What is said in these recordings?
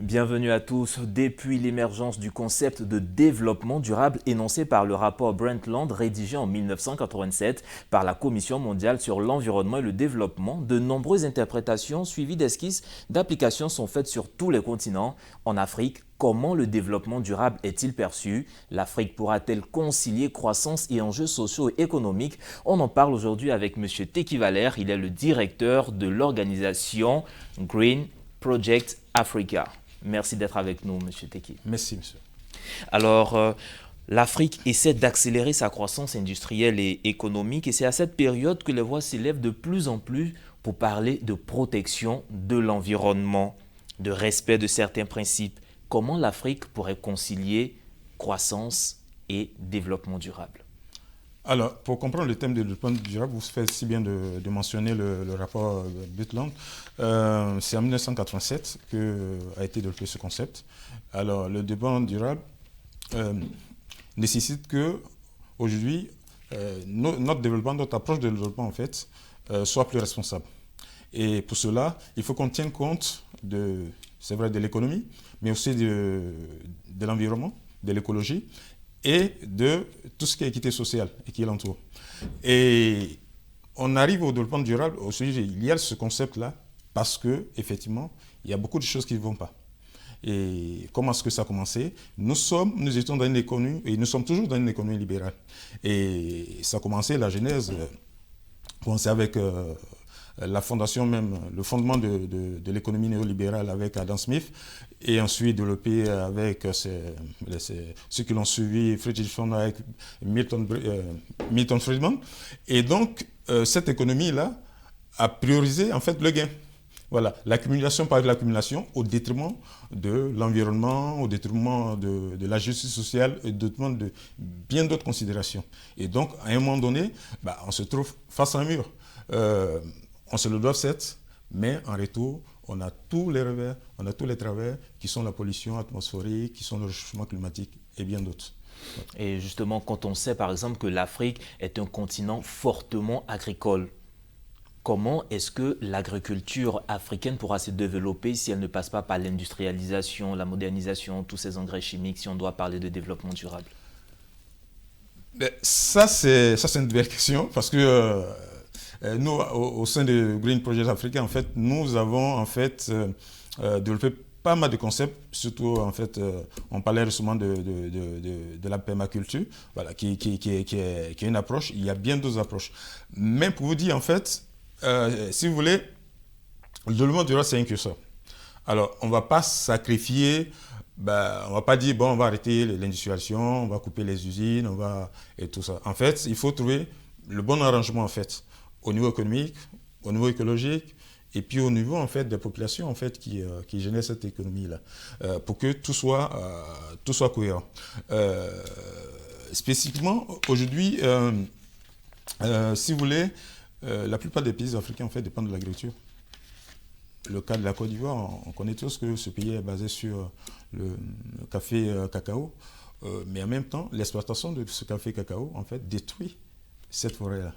Bienvenue à tous. Depuis l'émergence du concept de développement durable énoncé par le rapport Brundtland rédigé en 1987 par la Commission mondiale sur l'environnement et le développement, de nombreuses interprétations suivies d'esquisses d'applications sont faites sur tous les continents. En Afrique, comment le développement durable est-il perçu? L'Afrique pourra-t-elle concilier croissance et enjeux sociaux et économiques? On en parle aujourd'hui avec M. Teki Valère. Il est le directeur de l'organisation Green Project Africa. Merci d'être avec nous, M. Teki. Merci, monsieur. Alors, l'Afrique essaie d'accélérer sa croissance industrielle et économique et c'est à cette période que les voix s'élèvent de plus en plus pour parler de protection de l'environnement, de respect de certains principes. Comment l'Afrique pourrait concilier croissance et développement durable? Alors, pour comprendre le thème de développement durable, vous faites si bien de mentionner le rapport Brundtland. C'est en 1987 qu'a été développé ce concept. Alors, le développement durable nécessite que, aujourd'hui, notre développement, notre approche de développement, en fait, soit plus responsable. Et pour cela, il faut qu'on tienne compte c'est vrai, de l'économie, mais aussi de l'environnement, de l'écologie, et de tout ce qui est équité sociale et qui l'entoure. Et on arrive au développement durable, au sujet, il y a ce concept-là, parce qu'effectivement, il y a beaucoup de choses qui ne vont pas. Et comment est-ce que ça a commencé? Nous étions dans une économie, et nous sommes toujours dans une économie libérale. Et ça a commencé, la genèse, commençait avec la fondation même, le fondement de l'économie néolibérale avec Adam Smith, et ensuite développé avec ceux qui l'ont suivi, Friedrich von Hayek, Milton Friedman. Et donc, cette économie-là a priorisé en fait le gain. Voilà, l'accumulation par l'accumulation au détriment de l'environnement, au détriment de la justice sociale et au détriment de bien d'autres considérations. Et donc, à un moment donné, on se trouve face à un mur. On se le doit certes, mais en retour, on a tous les revers, on a tous les travers qui sont la pollution atmosphérique, qui sont le réchauffement climatique et bien d'autres. Et justement, quand on sait par exemple que l'Afrique est un continent fortement agricole, comment est-ce que l'agriculture africaine pourra se développer si elle ne passe pas par l'industrialisation, la modernisation, tous ces engrais chimiques, si on doit parler de développement durable? Ça, c'est une belle question parce que nous, au sein de Green Project Africa, en fait, nous avons en fait développé pas mal de concepts, surtout en fait, on parlait récemment de la permaculture, voilà, qui est une approche. Il y a bien d'autres approches. Mais pour vous dire en fait, si vous voulez, le développement durable, c'est un que ça. Alors, on ne va pas sacrifier, on ne va pas dire, bon, on va arrêter l'industrialisation, on va couper les usines, et tout ça. En fait, il faut trouver le bon arrangement, en fait, au niveau économique, au niveau écologique, et puis au niveau, en fait, des populations, en fait, qui génèrent cette économie-là, pour que tout soit cohérent. Spécifiquement, aujourd'hui, si vous voulez, la plupart des pays africains, en fait, dépendent de l'agriculture. Le cas de la Côte d'Ivoire, on connaît tous que ce pays est basé sur le café cacao, mais en même temps, l'exploitation de ce café cacao, en fait, détruit cette forêt-là.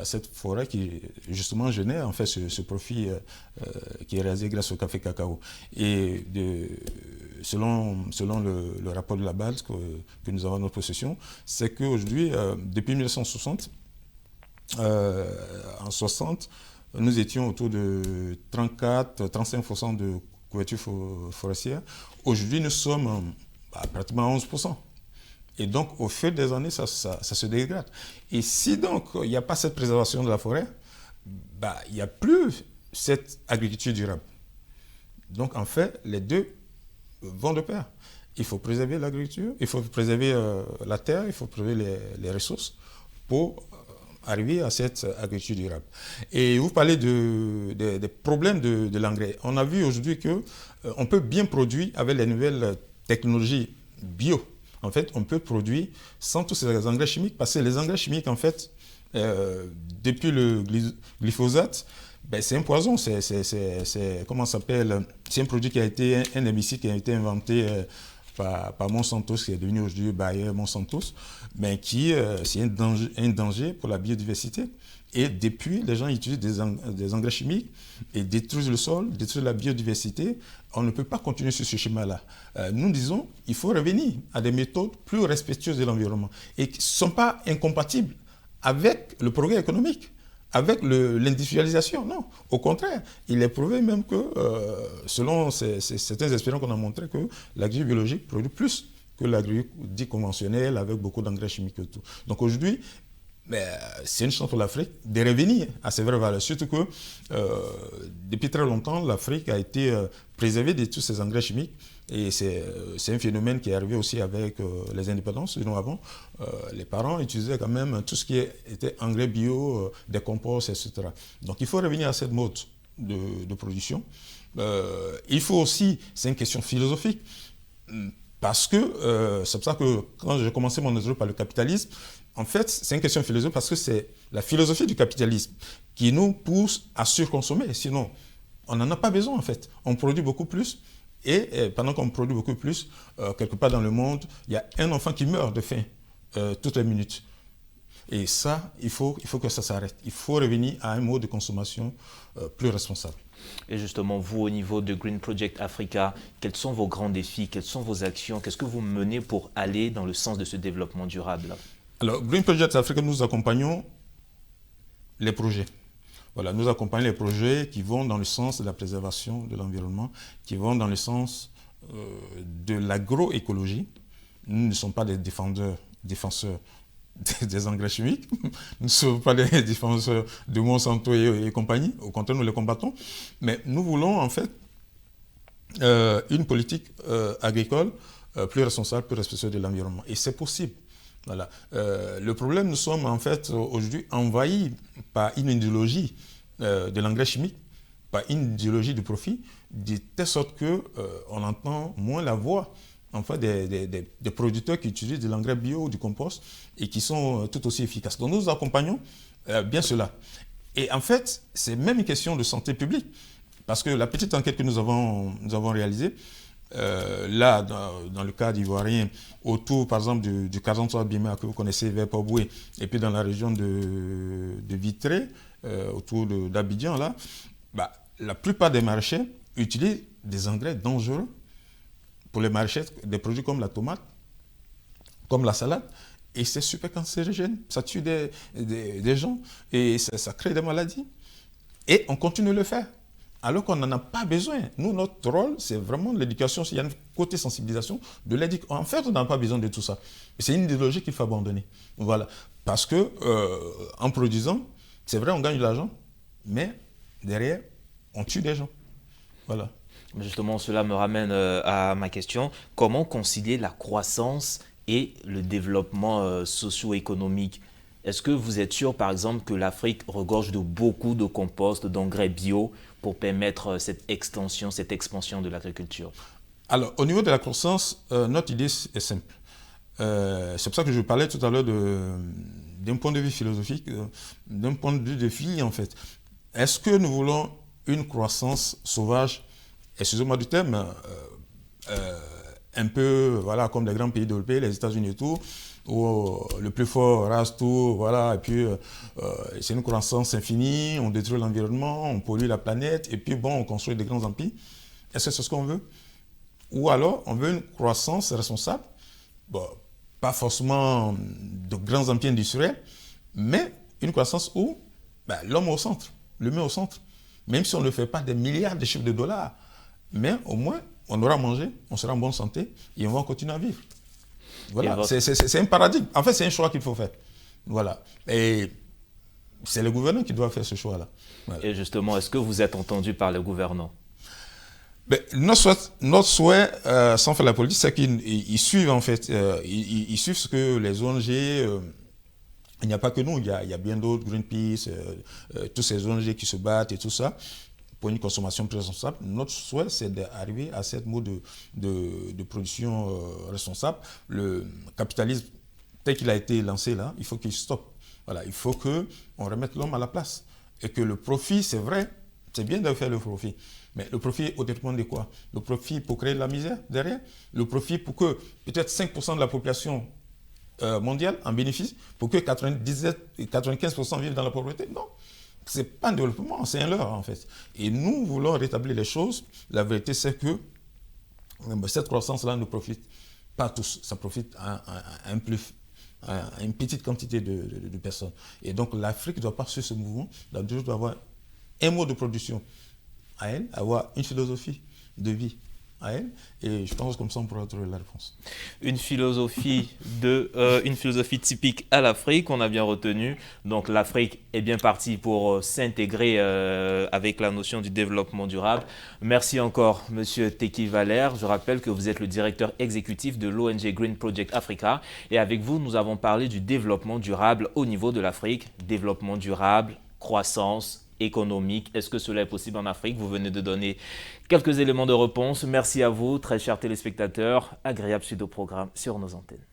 Cette forêt qui, justement, génère, en fait, ce profit qui est réalisé grâce au café cacao. Et selon le rapport de la BALT que nous avons en notre possession, c'est qu'aujourd'hui, depuis 1960, en 60, nous étions autour de 34-35% de couverture forestière. Aujourd'hui, nous sommes pratiquement à 11%. Et donc, au fil des années, ça se dégrade. Et si donc, il n'y a pas cette préservation de la forêt, il n'y a plus cette agriculture durable. Donc, en fait, les deux vont de pair. Il faut préserver l'agriculture, il faut préserver la terre, il faut préserver les ressources pour arriver à cette agriculture durable. Et vous parlez des problèmes de l'engrais. On a vu aujourd'hui qu'on peut bien produire avec les nouvelles technologies bio. En fait, on peut produire sans tous ces engrais chimiques, parce que les engrais chimiques, en fait, depuis le glyphosate, c'est un poison, comment ça s'appelle? C'est un produit qui a été, un herbicide qui a été inventé par Monsanto, qui est devenu aujourd'hui Bayer Monsanto, mais c'est un danger pour la biodiversité. Et depuis, les gens utilisent des engrais chimiques et détruisent le sol, détruisent la biodiversité. On ne peut pas continuer sur ce schéma-là. Nous disons qu'il faut revenir à des méthodes plus respectueuses de l'environnement et qui ne sont pas incompatibles avec le progrès économique, avec l'industrialisation. Non, au contraire, il est prouvé même que, selon certains expériences qu'on a montré, que l'agriculture biologique produit plus que l'agriculture dit conventionnelle avec beaucoup d'engrais chimiques et tout. Donc aujourd'hui, c'est une chance pour l'Afrique de revenir à ses vraies valeurs. Surtout que depuis très longtemps, l'Afrique a été préservée de tous ces engrais chimiques. Et c'est un phénomène qui est arrivé aussi avec les indépendances. Sinon, avant, les parents utilisaient quand même tout ce qui était engrais bio, des composts, etc. Donc il faut revenir à cette mode de production. Il faut aussi, c'est une question philosophique, parce que c'est pour ça que quand j'ai commencé mon exposé par le capitalisme, en fait, c'est une question philosophique parce que c'est la philosophie du capitalisme qui nous pousse à surconsommer. Sinon, on n'en a pas besoin, en fait. On produit beaucoup plus. Et pendant qu'on produit beaucoup plus, quelque part dans le monde, il y a un enfant qui meurt de faim toutes les minutes. Et ça, il faut que ça s'arrête. Il faut revenir à un mode de consommation plus responsable. Et justement, vous, au niveau de Green Project Africa, quels sont vos grands défis? Quelles sont vos actions? Qu'est-ce que vous menez pour aller dans le sens de ce développement durable? Alors, Green Project Africa, nous accompagnons les projets. Voilà, nous accompagnons les projets qui vont dans le sens de la préservation de l'environnement, qui vont dans le sens de l'agroécologie. Nous ne sommes pas des défenseurs des engrais chimiques, nous ne sommes pas des défenseurs de Monsanto et compagnie, au contraire, nous les combattons. Mais nous voulons en fait une politique agricole plus responsable, plus respectueuse de l'environnement. Et c'est possible. Voilà. Le problème, nous sommes en fait aujourd'hui envahis par une idéologie de l'engrais chimique, par une idéologie du profit, de telle sorte qu'on entend moins la voix en fait, des producteurs qui utilisent de l'engrais bio ou du compost et qui sont tout aussi efficaces. Donc nous accompagnons bien cela. Et en fait, c'est même une question de santé publique, parce que la petite enquête que nous avons réalisée, là, dans le cas d'Ivoirien, autour, par exemple, du Kazantois Bima, que vous connaissez, vers Port-Boué, et puis dans la région de Vitré, autour d'Abidjan, là, la plupart des maraîchers utilisent des engrais dangereux pour les maraîchers, des produits comme la tomate, comme la salade, et c'est super cancérigène, ça tue des gens, et ça crée des maladies. Et on continue de le faire, alors qu'on n'en a pas besoin. Nous, notre rôle, c'est vraiment l'éducation. Il y a un côté sensibilisation de l'éducation. En fait, on n'a pas besoin de tout ça. C'est une idéologie qu'il faut abandonner. Voilà. Parce que en produisant, c'est vrai, on gagne de l'argent, mais derrière, on tue des gens. Voilà. Justement, cela me ramène à ma question. Comment concilier la croissance et le développement socio-économique? Est-ce que vous êtes sûr, par exemple, que l'Afrique regorge de beaucoup de compost, d'engrais bio pour permettre cette extension, cette expansion de l'agriculture? Alors, au niveau de la croissance, notre idée est simple. C'est pour ça que je parlais tout à l'heure d'un point de vue philosophique, d'un point de vue de vie, en fait. Est-ce que nous voulons une croissance sauvage, excusez-moi du terme, un peu voilà, comme les grands pays développés, les États-Unis et tout, où le plus fort rase tout, voilà, et puis c'est une croissance infinie, on détruit l'environnement, on pollue la planète, et puis bon, on construit des grands empires. Est-ce que c'est ce qu'on veut? Ou alors, on veut une croissance responsable, bon, pas forcément de grands empires industriels, mais une croissance où l'homme au centre, l'humain au centre. Même si on ne fait pas des milliards de chiffres de dollars, mais au moins, on aura mangé, on sera en bonne santé et on va continuer à vivre. Voilà, c'est un paradigme. En fait, c'est un choix qu'il faut faire. Voilà. Et c'est le gouvernant qui doit faire ce choix-là. Voilà. Et justement, est-ce que vous êtes entendu par le gouvernant? Notre souhait, sans faire la politique, c'est qu'ils suivent en fait, ils suivent ce que les ONG, il n'y a pas que nous, il y a bien d'autres, Greenpeace, tous ces ONG qui se battent et tout ça, pour une consommation plus responsable. Notre souhait, c'est d'arriver à cette mode de production responsable. Le capitalisme, tel qu'il a été lancé là, il faut qu'il stoppe. Voilà, il faut qu'on remette l'homme à la place. Et que le profit, c'est vrai C'est bien de faire le profit. Mais le profit au détriment de quoi? Le profit pour créer de la misère derrière? Le profit pour que peut-être 5% de la population mondiale en bénéficie, pour que 95% vivent dans la pauvreté? Non. Ce n'est pas un développement, c'est un leurre en fait. Et nous voulons rétablir les choses. La vérité, c'est que cette croissance-là ne profite pas à tous. Ça profite à une petite quantité de personnes. Et donc l'Afrique doit pas suivre ce mouvement. Elle doit avoir un mode de production à elle, avoir une philosophie de vie à elle, et je pense que comme ça on pourra trouver la réponse. Une philosophie typique à l'Afrique, on a bien retenu. Donc l'Afrique est bien partie pour s'intégrer avec la notion du développement durable. Merci encore, Monsieur Teki Valère. Je rappelle que vous êtes le directeur exécutif de l'ONG Green Project Africa. Et avec vous, nous avons parlé du développement durable au niveau de l'Afrique. Développement durable, croissance économique. Est-ce que cela est possible en Afrique? Vous venez de donner quelques éléments de réponse. Merci à vous, très chers téléspectateurs. Agréable suite au programme sur nos antennes.